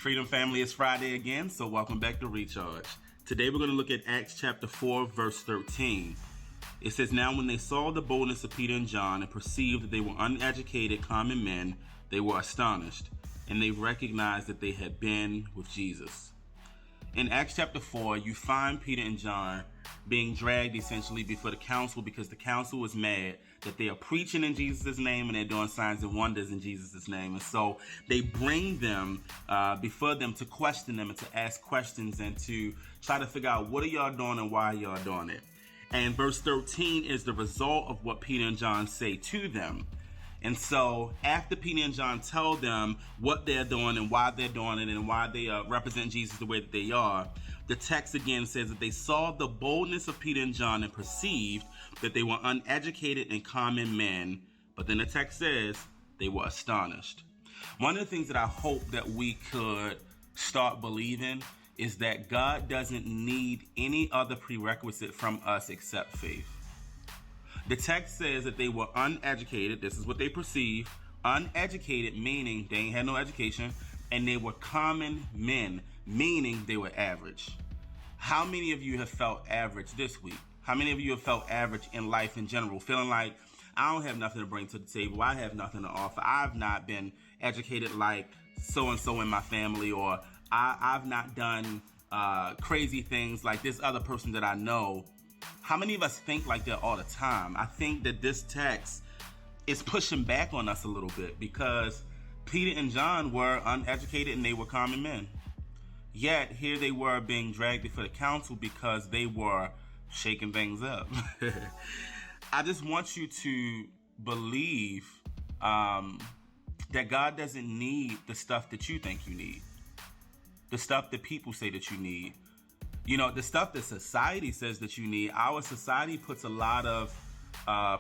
Freedom family, it's Friday again, so welcome back to Recharge. Today we're going to look at Acts chapter 4, verse 13. It says, "Now when they saw the boldness of Peter and John and perceived that they were uneducated common men, they were astonished, and they recognized that they had been with Jesus." In Acts chapter 4, you find Peter and John being dragged essentially before the council because the council was mad that they are preaching in Jesus' name and they're doing signs and wonders in Jesus' name. And so they bring them before them to question them and to ask questions and to try to figure out what are y'all doing and why y'all doing it. And verse 13 is the result of what Peter and John say to them. And so after Peter and John tell them what they're doing and why they're doing it and why they represent Jesus the way that they are, the text again says that they saw the boldness of Peter and John and perceived that they were uneducated and common men. But then the text says they were astonished. One of the things that I hope that we could start believing is that God doesn't need any other prerequisite from us except faith. The text says that they were uneducated. This is what they perceived. Uneducated, meaning they ain't had no education. And they were common men, meaning they were average. How many of you have felt average this week? How many of you have felt average in life in general? Feeling like, I don't have nothing to bring to the table. I have nothing to offer. I've not been educated like so-and-so in my family, or I've not done crazy things like this other person that I know. How many of us think like that all the time? I think that this text is pushing back on us a little bit because Peter and John were uneducated and they were common men. Yet here they were being dragged before the council because they were shaking things up. I just want you to believe that God doesn't need the stuff that you think you need. The stuff that people say that you need. You know, the stuff that society says that you need. Our society puts a lot of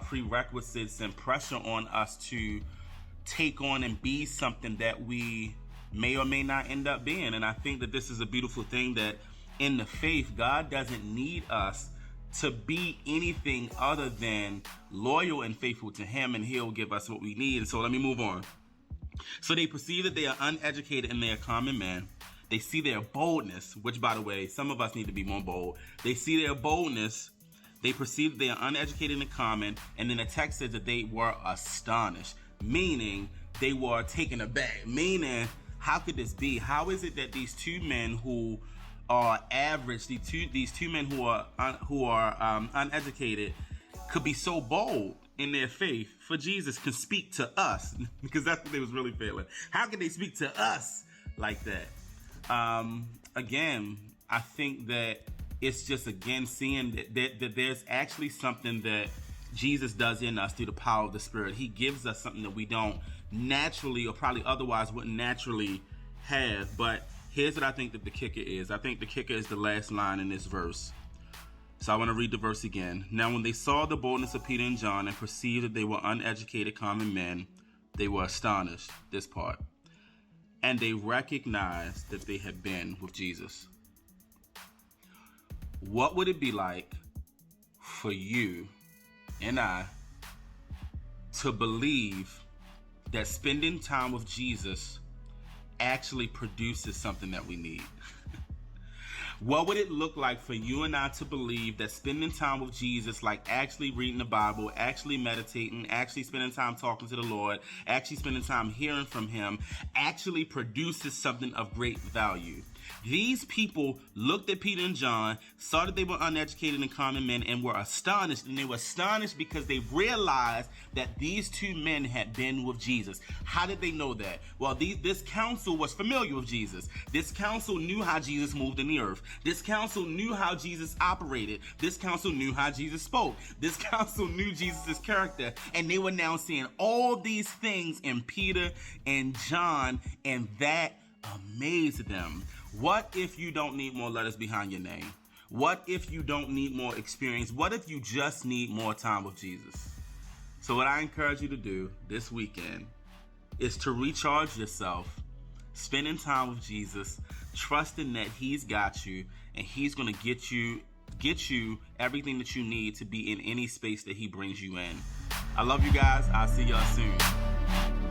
prerequisites and pressure on us to take on and be something that we may or may not end up being. And I think that this is a beautiful thing that in the faith, God doesn't need us to be anything other than loyal and faithful to Him, and He'll give us what we need. And so let me move on. So they perceive that they are uneducated and they are common men. They see their boldness, which, by the way, some of us need to be more bold. They see their boldness. They perceive that they are uneducated and common. And then the text says that they were astonished, meaning they were taken aback. Meaning, how could this be? How is it that these two men who are average, these two men who are uneducated, could be so bold in their faith for Jesus can speak to us? Because that's what they was really feeling. How could they speak to us like that? Again, I think that it's just, again, seeing that there's actually something that Jesus does in us through the power of the Spirit. He gives us something that we don't naturally, or probably otherwise wouldn't naturally have. But here's what I think that the kicker is. I think the kicker is the last line in this verse. So I want to read the verse again. "Now when they saw the boldness of Peter and John and perceived that they were uneducated common men, they were astonished." This part. "And they recognized that they had been with Jesus." What would it be like for you and I to believe that spending time with Jesus actually produces something that we need? What would it look like for you and I to believe that spending time with Jesus, like actually reading the Bible, actually meditating, actually spending time talking to the Lord, actually spending time hearing from Him, actually produces something of great value? These people looked at Peter and John, saw that they were uneducated and common men, and were astonished. And they were astonished because they realized that these two men had been with Jesus. How did they know that? Well, this council was familiar with Jesus. This council knew how Jesus moved in the earth. This council knew how Jesus operated. This council knew how Jesus spoke. This council knew Jesus' character. And they were now seeing all these things in Peter and John, and that amazed them. What if you don't need more letters behind your name? What if you don't need more experience? What if you just need more time with Jesus? So what I encourage you to do this weekend is to recharge yourself, spending time with Jesus, trusting that He's got you and He's going to get you everything that you need to be in any space that He brings you in. I love you guys. I'll see y'all soon.